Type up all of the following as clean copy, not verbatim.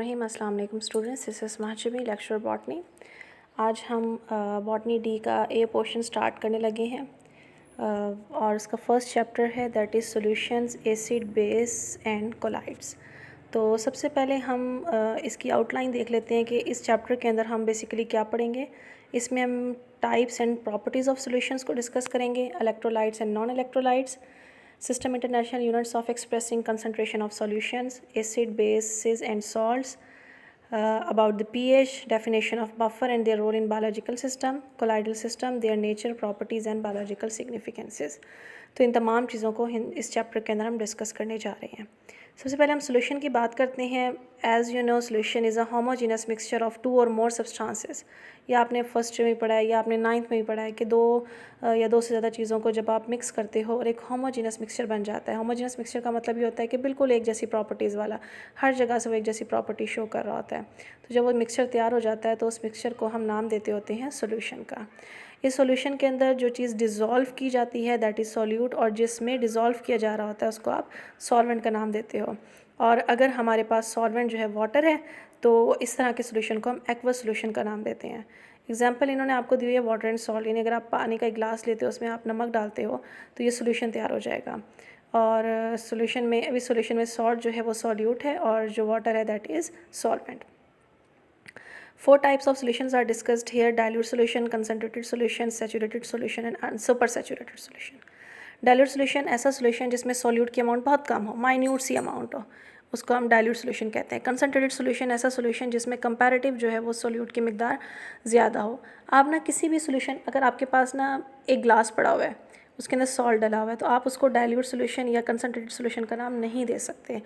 रहीम। अस्सलाम वालेकुम students, this is महजबी lecture botany. आज हम बॉटनी डी का ए पोर्शन स्टार्ट करने लगे हैं और उसका फर्स्ट चैप्टर है that is solutions, acid, base and colloids. तो सबसे पहले हम इसकी आउटलाइन देख लेते हैं कि इस चैप्टर के अंदर हम बेसिकली क्या पढ़ेंगे। इसमें हम types and properties of solutions को डिस्कस करेंगे, electrolytes and non electrolytes, system international units of expressing concentration of solutions, acid, bases and salts, about the pH, definition of buffer and their role in biological system, colloidal system, their nature, properties and biological significances। तो इन तमाम चीज़ों को इस chapter के अंदर हम discuss करने जा रहे हैं। सबसे पहले हम सोल्यूशन की बात करते हैं। As you know, solution is a homogeneous mixture of two or more substances. या आपने फर्स्ट में पढ़ा है या आपने नाइन्थ में भी पढ़ा है कि दो या दो से ज़्यादा चीज़ों को जब आप मिक्स करते हो और एक होमोजीनस मिक्सचर बन जाता है। होमोजीनस मिक्सचर का मतलब ये होता है कि बिल्कुल एक जैसी प्रॉपर्टीज़ वाला, हर जगह से वो एक जैसी प्रॉपर्टी शो कर रहा होता है। तो जब वो मिक्सचर तैयार हो जाता है तो उस मिक्सचर को हम नाम देते होते हैं सोल्यूशन का। इस सॉल्यूशन के अंदर जो चीज़ डिज़ोल्व की जाती है दैट इज़ सॉल्यूट, और जिसमें डिज़ोल्व किया जा रहा होता है उसको आप सॉल्वेंट का नाम देते हो। और अगर हमारे पास सॉल्वेंट जो है वाटर है तो इस तरह के सॉल्यूशन को हम एक्वस सॉल्यूशन का नाम देते हैं। एग्जांपल इन्होंने आपको दी हुई है वाटर एंड सॉल्ट। यानी अगर आप पानी का एक गिलास लेते हो, उसमें आप नमक डालते हो तो ये सॉल्यूशन तैयार हो जाएगा। और सॉल्यूशन में सॉल्ट जो है वो सॉल्यूट है और जो वाटर है that is solvent. 4 types of solutions are discussed here: dilute solution, concentrated solution, saturated solution and supersaturated solution। Dilute solution ऐसा सॉल्यूशन जिसमें सॉल्यूट की अमाउंट बहुत कम हो, माइन्यूट सी अमाउंट हो, उसको हम डाइल्यूट सॉल्यूशन कहते हैं। कंसनट्रेटेड सॉल्यूशन ऐसा सॉल्यूशन जिसमें कंपैरेटिव जो है वो सॉल्यूट की मिकदार ज़्यादा हो। आप ना किसी भी सॉल्यूशन, अगर आपके पास ना एक ग्लास पड़ा हुआ है, उसके अंदर सॉल्ट डला हुआ है, तो आप उसको डाइल्यूट सॉल्यूशन या कंसनट्रेटेड सॉल्यूशन का नाम नहीं दे सकते।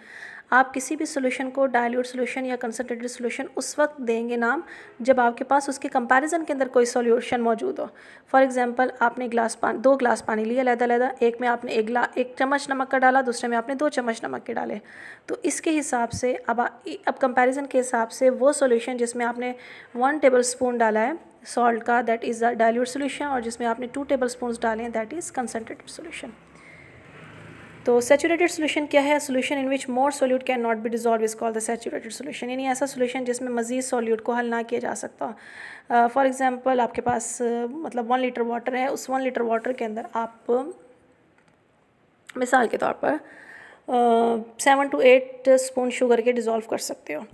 आप किसी भी सॉल्यूशन को डाइल्यूट सॉल्यूशन या कंसनट्रेटेड सॉल्यूशन उस वक्त देंगे नाम जब आपके पास उसके कंपैरिजन के अंदर कोई सॉल्यूशन मौजूद हो। फॉर एग्जांपल, आपने दो ग्लास पानी लिया अलग-अलग, एक में आपने एक चम्मच नमक का डाला, दूसरे में आपने 2 चम्मच नमक के डाले। तो इसके हिसाब से अब कंपैरिजन के हिसाब से वो सॉल्यूशन जिसमें आपने 1 टेबल स्पून डाला है सॉल्ट का that is a dilute solution, और जिसमें आपने 2 टेबल स्पून डाले हैं दैट इज़ कंसनट्रेटेड सॉल्यूशन। तो सैचुरेटेड सॉल्यूशन क्या है? Solution in which more solute can not be dissolve is called the saturated solution. यानी ऐसा सॉल्यूशन जिसमें मज़ीद सॉल्यूट को हल ना किया जा सकता। फॉर एग्जांपल, आपके पास मतलब 1 लीटर वाटर है, उस 1 लीटर वाटर के अंदर आप मिसाल के तौर पर 7 to 8 स्पून शुगर के डिज़ोल्व कर सकते हो।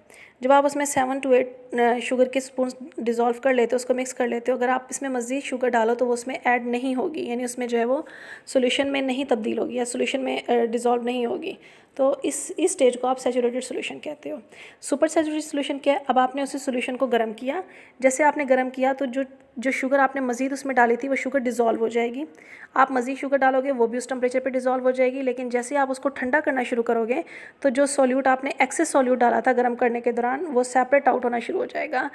जब आप उसमें 7 to 8 शुगर के स्पून डिज़ोल्व कर लेते हो, उसको मिक्स कर लेते हो, अगर आप इसमें मज़ीद शुगर डालो तो वो उसमें ऐड नहीं होगी, यानी उसमें जो है वो सॉल्यूशन में नहीं तब्दील होगी या सॉल्यूशन में डिज़ोल्व नहीं होगी। तो इस स्टेज को आप सैचुरेटेड सॉल्यूशन कहते हो। सुपर सैचुरेटेड सॉल्यूशन क्या है? अब आपने उसी सॉल्यूशन को गर्म किया, जैसे आपने गर्म किया तो जो शुगर आपने मज़ीद उसमें डाली थी वो शुगर डिज़ोल्व हो जाएगी। आप मज़ीद शुगर डालोगे वो भी उस टेम्परेचर पे डिज़ोल्व हो जाएगी, लेकिन जैसे आप उसको ठंडा करना शुरू करोगे तो जो सॉल्यूट आपने एक्सेस सॉल्यूट डाला था गर्म करने के दौरान वो सेपरेट आउट होना शुरू हो जाएगा।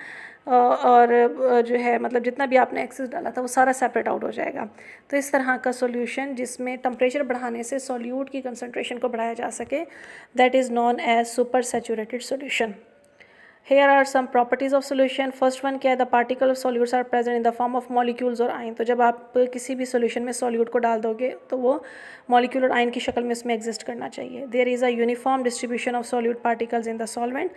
और जो है मतलब जितना भी आपने एक्सेस डाला था वो सारा सेपरेट आउट हो जाएगा। तो इस तरह का सॉल्यूशन जिसमें टेम्परेचर बढ़ाने से सॉल्यूट की कंसनट्रेशन को बढ़ाया जा सके that is known as super saturated solution. Here are some properties of solution. First one क्या है? The particle of solutes are present in the form of molecules और आयन। तो जब आप किसी भी सॉल्यूशन में सॉल्यूट को डाल दोगे तो वो मॉलिक्यूल और आयन की शक्ल में उसमें एग्जिस्ट करना चाहिए। There is a uniform distribution of solute particles in the solvent.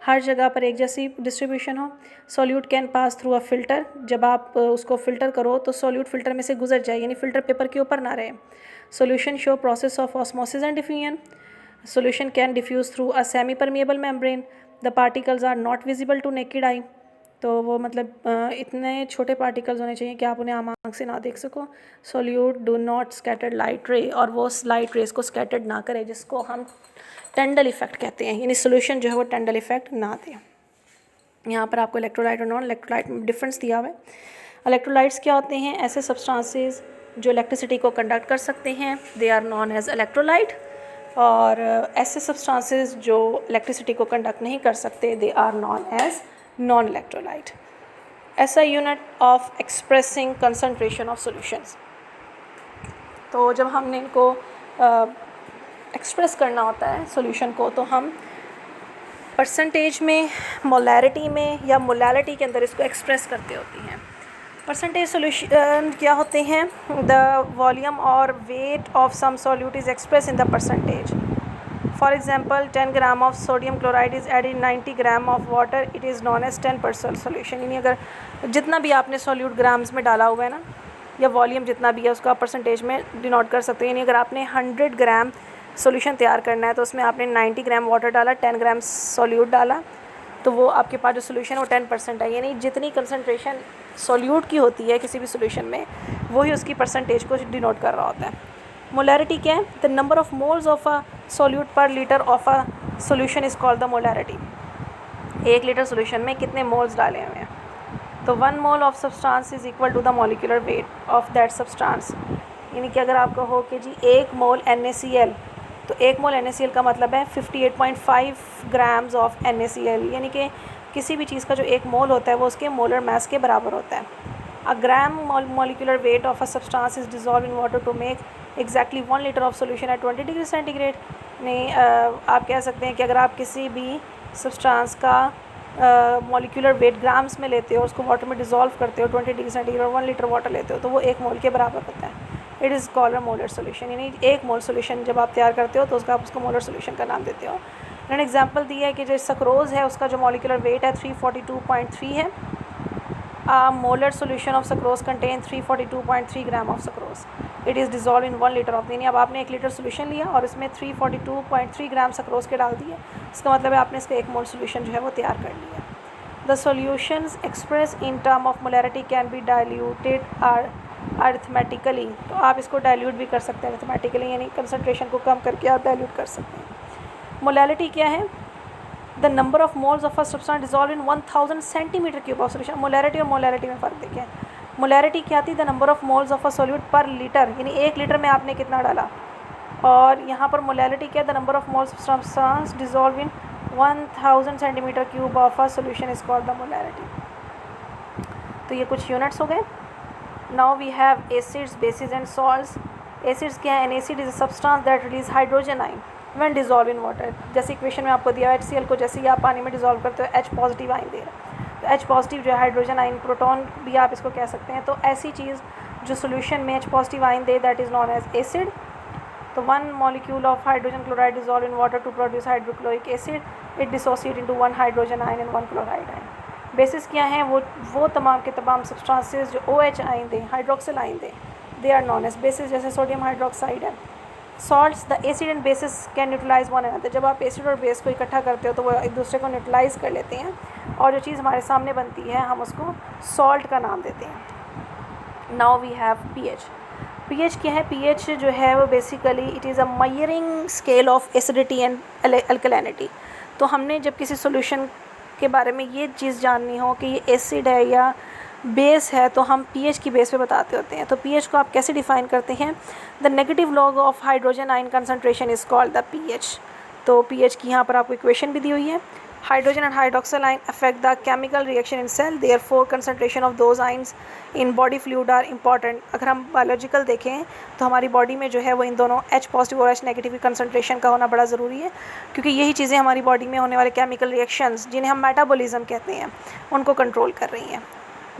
हर जगह पर एक जैसी डिस्ट्रीब्यूशन हो। Solute can pass through a filter. जब आप उसको फिल्टर करो तो सॉल्यूट फिल्टर में से गुजर जाए, यानी फिल्टर पेपर के ऊपर ना रहे। Solution show process of osmosis and diffusion. Solution can diffuse through a semi permeable membrane. The particles are not visible to naked eye. तो वो मतलब इतने छोटे पार्टिकल्स होने चाहिए कि आप उन्हें आम आँख से ना देख सको। Solute do not scattered light रे, और वो लाइट रेस को स्कैटर्ड ना करे, जिसको हम टेंडल इफेक्ट कहते हैं, यानी सॉल्यूशन जो है वो टेंडल इफेक्ट ना दे। यहाँ पर आपको इलेक्ट्रोलाइट और नॉन इलेक्ट्रोलाइट में डिफरेंस दिया हुआ है। इलेक्ट्रोलाइट्स क्या होते हैं? ऐसे सब्सटेंसेस जो इलेक्ट्रिसिटी को कंडक्ट कर सकते हैं, they are non as electrolyte. और ऐसे सब्सटेंसेस जो इलेक्ट्रिसिटी को कंडक्ट नहीं कर सकते they are non as non electrolyte. ऐसा unit of expressing concentration of solutions. तो जब हमने इनको एक्सप्रेस करना होता है सॉल्यूशन को, तो हम परसेंटेज में, मोलैरिटी में या मोलैलिटी के अंदर इसको एक्सप्रेस करते होती हैं। परसेंटेज सॉल्यूशन क्या होते हैं? द वॉल्यूम और weight of some solute is express in the percentage. For example 10 gram of sodium chloride is added 90 gram of water, it is known as 10% solution. यानी अगर जितना भी आपने सॉल्यूट ग्राम्स में डाला हुआ है ना, या वॉल्यूम जितना भी है उसका परसेंटेज में डिनोट कर सकते हो। यानी अगर आपने 100 ग्राम सॉल्यूशन तैयार करना है तो उसमें आपने 90 ग्राम वाटर डाला, 10 ग्राम सॉल्यूट डाला, तो वो आपके पास जो सोल्यूशन है वो 10% है। यानी जितनी कंसनट्रेशन सॉल्यूट की होती है किसी भी सोल्यूशन में, वही उसकी परसेंटेज को डिनोट कर रहा होता है। मोलैरिटी क्या है? The number of moles of a solute per litre of a solution is called the molarity. 1 litre solution में कितने मोल्स डाले हुए हैं? तो 1 mole of substance is equal to the molecular weight of that substance. यानी कि अगर आप कहो कि जी 1 मोल NaCl, तो 1 मोल NaCl का मतलब है 58.5 ग्राम्स ऑफ NaCl। यानी कि किसी भी चीज़ का जो 1 मोल होता है वो उसके मोलर मास के बराबर होता है। A gram molecular weight of a substance is dissolve in water to make exactly 1 litre of solution at 20 degree centigrade. नहीं, आप कह सकते हैं कि अगर आप किसी भी सब्सटेंस का मॉलिक्यूलर वेट ग्राम्स में लेते हो, उसको वाटर में डिज़ोल्व करते हो 20 डिग्री सेंटीग्रेड और 1 लीटर वाटर लेते हो, तो वो 1 मोल के बराबर होता है। It is called a molar solution. यानी 1 मोल सोल्यूशन जब आप तैयार करते हो तो उसका आप उसको मोलर सोल्यूशन का नाम देते हो। मैंने एग्जांपल दिया है कि जो सक्रोज़ है उसका जो मॉलिक्यूलर वेट है 342.3 है। Molar solution of sucrose contain 342.3 gram of sucrose, it is dissolve in 1 litre of. यानी अब आपने 1 लीटर सोल्यूशन लिया और इसमें 342.3 ग्राम सक्रोज के डाल दिए, इसका मतलब है आपने इसका 1 मोल सोल्यूशन जो है वो तैयार कर लिया। The solutions express in term of molarity can be diluted arithmetically. तो आप इसको डाइल्यूट भी कर सकते हैं अरिथमेटिकली, यानी कंसनट्रेशन को कम करके आप डाइल्यूट कर सकते हैं। मोलैरिटी क्या है? The number of moles of a substance dissolve in 1000 centimetre cube of solution. Molarity और मोलैरिटी में फ़र्क देखें। मोलैरिटी क्या थी? The number of moles of a solute per litre, यानी 1 लीटर में आपने कितना डाला। और यहाँ पर मोलैरिटी क्या है? The number of moles of substance dissolve in 1000 centimetre cube of a solution is called the molarity. तो ये कुछ यूनिट्स हो गए। Now we have acids, bases and salts. Acids क्या है? An acid is a substance that release hydrogen ion when dissolve in water. जैसे equation में आपको दिया HCl को जैसे ही आप पानी में डिज़ोल्व करते हो H पॉजिटिव आयन दे रहा है, तो H पॉजिटिव जो है हाइड्रोजन आयन, प्रोटॉन भी आप इसको कह सकते हैं। तो ऐसी चीज़ जो सोल्यूशन में H पॉजिटिव आयन दे, that is known as acid. तो 1 molecule of hydrogen chloride dissolve in water to produce hydrochloric acid, it dissociate into 1 hydrogen ion and 1 chloride ion. Bases क्या हैं? वो तमाम के तमाम सब्सटेंसेस जो OH आयन दें, हाइड्रोक्सिल आयन दें, they are non as bases. जैसे सोडियम हाइड्रोक्साइड है। Salts, the acid and bases can neutralise one another. जब आप एसिड और बेस को इकट्ठा करते हो तो वो एक दूसरे को न्यूट्रलाइज कर लेते हैं, और जो चीज़ हमारे सामने बनती है हम उसको सॉल्ट का नाम देते हैं। Now we have pH। pH क्या है? pH जो है वो basically it is a measuring scale of acidity and alkalinity. तो हमने जब किसी सोल्यूशन के बारे में ये चीज़ जाननी हो कि ये एसिड है या बेस है, तो हम pH की बेस पे बताते होते हैं। तो pH को आप कैसे डिफ़ाइन करते हैं? The negative log of hydrogen ion concentration is called the pH। तो pH की यहाँ पर आपको इक्वेशन भी दी हुई है। Hydrogen and hydroxyl ion affect the chemical reaction in cell, therefore concentration of those ions in body fluid are important. अगर हम बायोलॉजिकल देखें तो हमारी बॉडी में जो है वो इन दोनों H पॉजिटिव और H नेगेटिव की कंसनट्रेशन का होना बड़ा ज़रूरी है, क्योंकि यही चीज़ें हमारी बॉडी में होने वाले केमिकल रिएक्शंस, जिन्हें हम मेटाबॉलिज्म कहते हैं, उनको कंट्रोल कर रही हैं।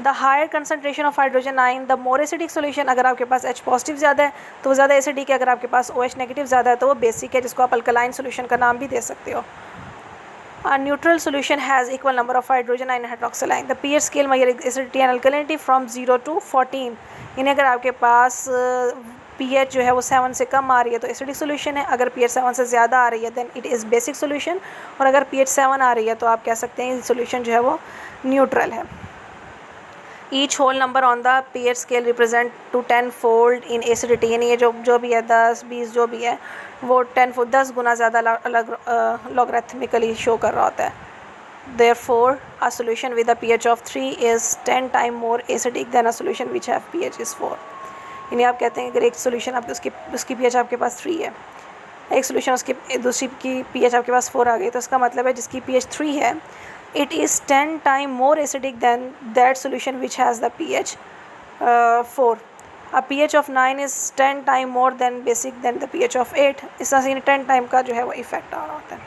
The higher concentration of hydrogen ion the more acidic solution. अगर आपके पास H पॉजिटिव ज़्यादा है तो वो ज़्यादा एसिडिक है, अगर आपके पास OH नेगेटिव ज़्यादा है तो वो बेसिक है, जिसको आप अल्कलाइन सोल्यूशन का नाम भी दे सकते हो। A neutral solution has equal number of hydrogen ion and hydroxyl ion. The pH scale measures acidity and alkalinity from 0 to 14. यानी अगर आपके पास pH जो है वो 7 से कम आ रही है तो एसिडिक सोल्यूशन है, अगर pH 7 से ज़्यादा आ रही है then it is basic solution, और अगर pH 7 आ रही है तो आप कह सकते हैं सोल्यूशन जो है वो न्यूट्रल है। Each whole number on the pH scale represent to 10 fold in acidity. यानी ये जो भी है 10, 20 जो भी है वो 10 गुना ज़्यादा अलग लॉगरिथमिकली शो कर रहा होता है। Therefore a solution with a pH of 3 is 10 time more acidic then a solution which have pH is 4। यानी आप कहते हैं अगर एक सोल्यूशन आप उसकी pH आपके पास 3 है, एक सोल्यूशन उसकी दूसरी की pH आपके पास 4 आ गई, तो इसका मतलब है जिसकी pH 3 है it is 10 times more acidic than that solution which has the pH 4. A pH of 9 is 10 times more than basic than the pH of 8. इस तरह से 10 टाइम का जो है वो इफेक्ट आ रहा होता है।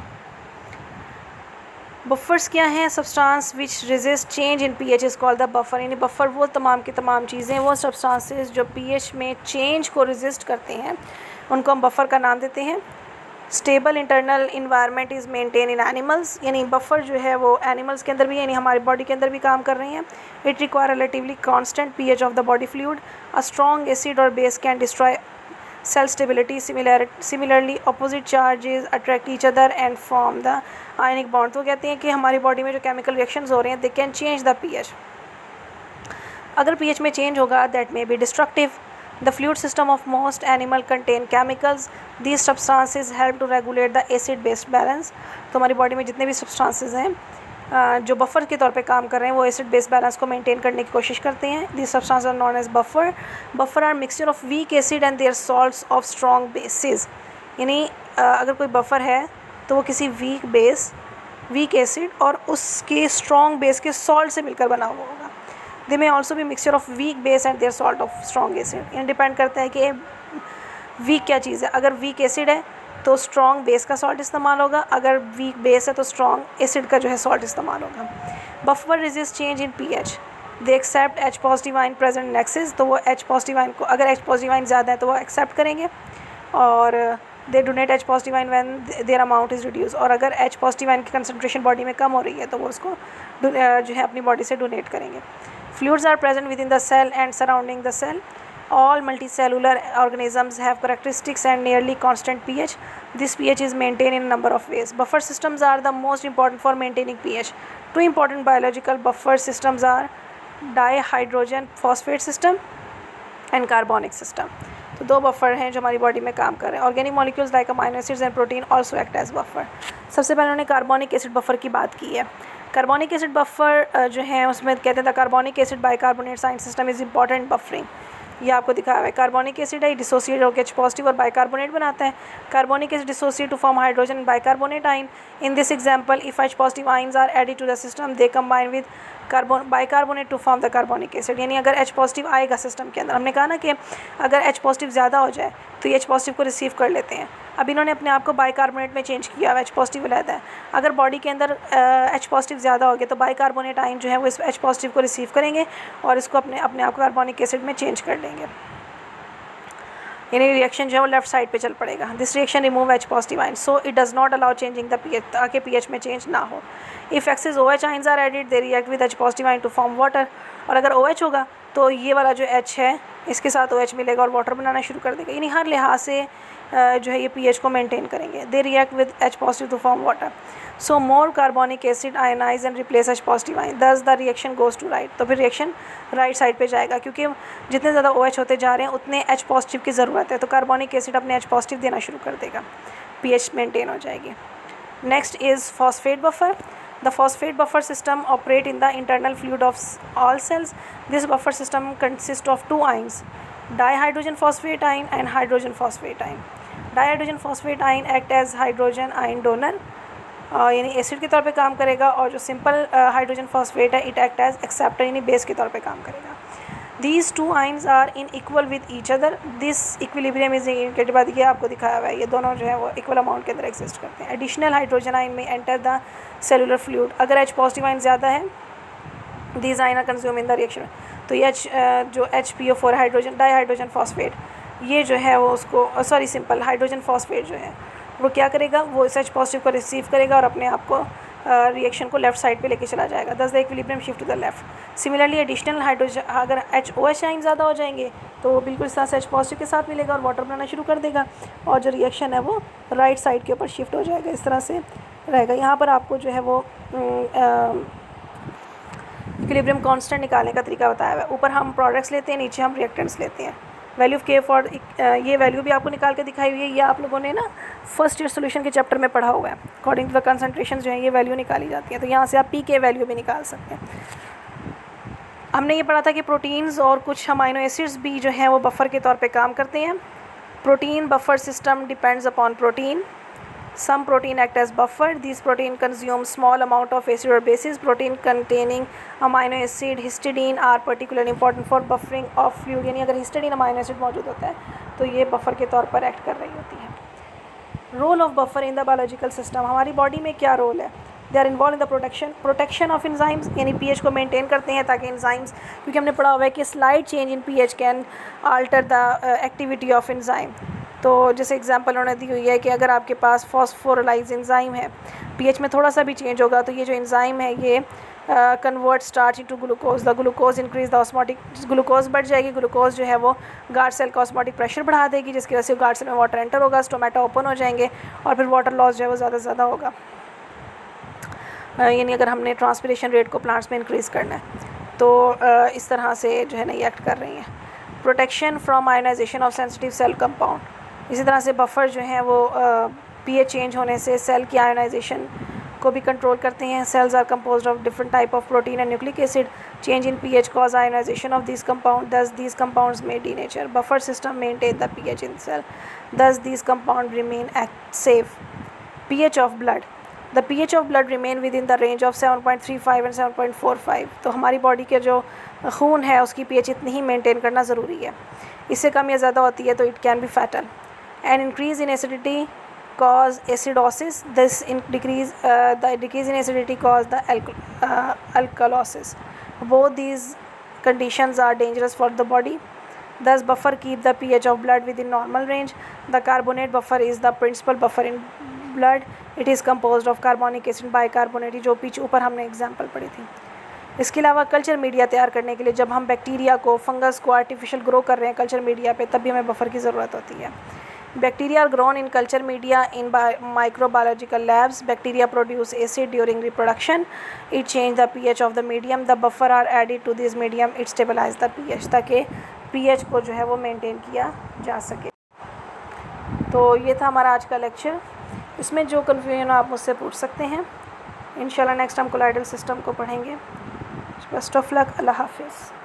बफर्स क्या हैं? Substance which resist change in pH is called the buffer. यानी बफर वो तमाम की तमाम चीज़ें, वो सब्सटेंसेस जो pH में चेंज को रेजिस्ट करते हैं, उनको हम बफर का नाम देते हैं। Stable internal environment is maintain in animals, यानी बफर जो है वो एनिमल्स के अंदर भी यानी हमारी बॉडी के अंदर भी काम कर रही हैं. It require relatively constant pH of the body fluid. A strong acid और base can destroy cell stability. Similarly opposite charges attract each other and form the ionic bond. तो कहते हैं कि हमारी बॉडी में जो केमिकल रिएक्शंस हो रहे हैं they can change the pH. अगर pH में चेंज होगा that may be destructive. The fluid system of most animal contain chemicals. These substances help to regulate the acid base balance. तो हमारी बॉडी में जितने भी substances हैं जो बफर के तौर पे काम कर रहे हैं वो एसिड बेस बैलेंस को मेंटेन करने की कोशिश करते हैं. This substance are non as buffer. Buffer are mixture of weak acid and their salts of strong bases. यानी अगर कोई बफर है तो वो किसी वीक एसिड और उसके स्ट्रॉन्ग बेस के सॉल्ट से मिलकर बना हुआ होगा. दे में ऑल्सो भी mixture of weak base and their salt of strong acid. यानी डिपेंड करता है कि वीक क्या चीज़ है. अगर वीक एसिड है तो स्ट्रॉन्ग बेस का सॉल्ट इस्तेमाल होगा. अगर वीक बेस है तो स्ट्रॉन्ग एसिड का जो है सॉल्ट इस्तेमाल होगा. Buffer resist change in pH. They accept H positive ion present in excess. तो वो एच पॉजिटिव आइन को अगर एच पॉजिटिव आइन ज़्यादा है तो वो एक्सेप्ट करेंगे और they donate H positive ion when their amount is reduce. और अगर एच पॉजिटिव आइन की कंसनट्रेशन बॉडी में कम हो रही है तो वो उसको जो है अपनी बॉडी से डोनेट करेंगे. Fluids are present within the cell and surrounding the cell. All multicellular organisms have characteristics and nearly constant pH. This pH is maintained in a number of ways. Buffer systems are the most important for maintaining pH. Two important biological buffer systems are dihydrogen phosphate system and carbonic system. तो दो buffer हैं जो हमारी body में काम कर रहे हैं. Organic molecules like amino acids and protein also act as buffer. सबसे पहले उन्होंने कार्बोनिक एसिड बफर की बात की है. कार्बोनिक एसिड बफर जो है उसमें कहते हैं carbonic acid bicarbonate sign system is important buffering. ये आपको दिखाया हुआ है. कार्बोनिक एसिड है डिसोसिएट होकर एच पॉजिटिव और बाइकार्बोनेट बनाता है. Carbonic acid dissociate to form hydrogen and bicarbonate ion. In this example if H positive ions are added to the system they combine with bicarbonate to form the carbonic acid. यानी अगर H positive आएगा system के अंदर, हमने कहा ना कि अगर एच पॉजिटिव ज़्यादा हो जाए तो ये एच पॉजिटिव को रिसीव कर लेते हैं. अब इन्होंने अपने आप को बाइकार्बोनेट में चेंज किया. एच पॉजिटिव रहता है. अगर बॉडी के अंदर एच पॉजिटिव ज़्यादा हो गया तो बाइकार्बोनेट आइन जो है वो इस एच पॉजिटिव को रिसीव करेंगे और इसको अपने आप को कार्बोनिक एसिड में चेंज कर लेंगे. यानी रिएक्शन जो है वो लेफ्ट साइड पे चल पड़ेगा. This reaction remove H positive ion so it does not allow changing the pH, ताकि पीएच में चेंज ना हो. If excess OH ions are added they react with H positive ion to form water. और अगर OH होगा तो ये वाला जो H है इसके साथ OH मिलेगा और वाटर बनाना शुरू कर देगा. यानी हर लिहाज से जो है ये पीएच को मेंटेन करेंगे. They react with H positive to form water. So more carbonic acid ionize and replace H positive ion. Thus the reaction goes to right. तो फिर रिएक्शन राइट साइड पे जाएगा क्योंकि जितने ज़्यादा OH होते जा रहे हैं उतने एच पॉजिटिव की ज़रूरत है. तो कार्बोनिक एसिड अपने एच पॉजिटिव देना शुरू कर देगा. पीएच मेंटेन हो जाएगी. Next is phosphate buffer. The phosphate buffer system operate in the internal fluid of all cells. This buffer system consists of two ions, dihydrogen phosphate ion and hydrogen phosphate ion. Dihydrogen phosphate ion act as hydrogen ion donor. यानी acid के तौर पे काम करेगा और जो simple hydrogen phosphate है it act as acceptor यानी बेस के तौर पे काम करेगा. These two ions are in equal with each other. This equilibrium is indicated by ये आपको दिखाया हुआ है. ये दोनों जो है वो इक्वल अमाउंट के अंदर एग्जिस्ट करते हैं. एडिशनल हाइड्रोजन आइन में एंटर द सेलुलर फ्लूइड. अगर H पॉजिटिव आइन ज़्यादा है these ions are consumed in the reaction. तो ये जो HPO4 हाइड्रोजन डाईहाइड्रोजन फॉस्फेट ये जो है वो उसको सिंपल हाइड्रोजन फॉस्फेट जो है वो क्या करेगा, वो इस H पॉजिटिव को रिसीव करेगा और अपने आप को रिएक्शन को लेफ्ट साइड पे लेके चला जाएगा. Thus the equilibrium shift to the left. Similarly additional hydrogen अगर OH आइन ज़्यादा हो जाएंगे तो वो बिल्कुल इस तरह से H पॉजिटिव के साथ मिलेगा और वाटर बनाना शुरू कर देगा और जो रिएक्शन है वो राइट साइड के ऊपर शिफ्ट हो जाएगा. इस तरह से रहेगा. यहाँ पर आपको जो है वो इक्विलिब्रियम कांस्टेंट निकालने का तरीका बताया हुआ है. ऊपर हम प्रोडक्ट्स लेते हैं, नीचे हम रिएक्टेंट्स लेते हैं. वैल्यू ऑफ K फॉर ये वैल्यू भी आपको निकाल के दिखाई हुई है. ये आप लोगों ने ना फर्स्ट ईयर सोल्यूशन के चैप्टर में पढ़ा हुआ है. अकॉर्डिंग टू द कंसंट्रेशन जो है ये वैल्यू निकाली जाती है. तो यहाँ से आप P के वैल्यू भी निकाल सकते हैं. हमने ये पढ़ा था कि प्रोटीन्स और कुछ अमाइनो एसिड्स भी जो हैं वो बफर के तौर पे काम करते हैं. Protein buffer system depends upon protein. Some protein act as buffer. These protein consume small amount of acid or bases. Protein containing amino acid histidine are particularly important for buffering of fluid. यानी अगर histidine amino acid मौजूद होता है तो ये buffer के तौर पर एक्ट कर रही होती है. Role of buffer in the biological system. हमारी बॉडी में क्या रोल है? They are involve in the protection of enzymes. यानी पीएच को मेंटेन करते हैं ताकि एंजाइम्स, क्योंकि हमने पढ़ा हुआ है कि slide change in pH can alter the activity of enzyme. तो जैसे एग्जांपल उन्होंने दी हुई है कि अगर आपके पास फॉस्फोराइलेज एंजाइम है, पीएच में थोड़ा सा भी चेंज होगा तो ये जो एंजाइम है ये convert starch into glucose, the glucose increase the osmotic, glucose बढ़ जाएगी, ग्लूकोज जो है वो गार्ड सेल का ऑस्मोटिक प्रेशर बढ़ा देगी, जिसकी वजह से गार्ड सेल में वाटर एंटर होगा, स्टोमेटा ओपन हो जाएंगे और फिर वाटर लॉस जो है वो ज़्यादा से ज़्यादा होगा। यानी अगर हमने ट्रांसपिरेशन रेट को प्लांट्स में इंक्रीज़ करना है तो इस तरह से जो है ना ये एक्ट कर रही हैं। Protection from ionisation of sensitive cell compound, इसी तरह से बफर जो हैं वो पीएच चेंज होने से सेल की आयोनाइजेशन को भी कंट्रोल करते हैं। Cells are composed of different type of protein and nucleic acid, change in pH cause ionisation of this compound, thus these compounds may denature. Buffer system maintain the pH in cell, thus these compounds remain safe. pH of blood, the pH of blood remain within the range of 7.35 and 7.45. तो हमारी body के जो खून है उसकी pH इतनी ही maintain करना ज़रूरी है, इससे कम या ज़्यादा होती है तो it can be fatal. And increase in acidity cause acidosis, this the decrease in acidity cause the alkalosis. Both these conditions are dangerous for the body. Thus buffer keep the pH of blood within normal range. The carbonate buffer is the principal buffer in blood. It is composed of carbonic acid bicarbonate, जो पीछे ऊपर हमने example पढ़ी थी. इसके अलावा culture media तैयार करने के लिए जब हम बैक्टीरिया को, फंगस को आर्टिफिशियल ग्रो कर रहे हैं कल्चर मीडिया पे, तब भी हमें बफर की ज़रूरत होती है. Bacteria are grown in culture media in microbiological labs. Bacteria produce acid during reproduction. It change the pH of the medium. The buffer are added to this medium. It stabilize the pH, ताकि pH को जो है वो maintain किया जा सके. तो ये था हमारा आज का लेक्चर. इसमें जो कन्फ्यूजन आप मुझसे पूछ सकते हैं. इंशाल्लाह नेक्स्ट हम कोलाइडल सिस्टम को पढ़ेंगे. Best of luck. अल्लाह हाफिज़.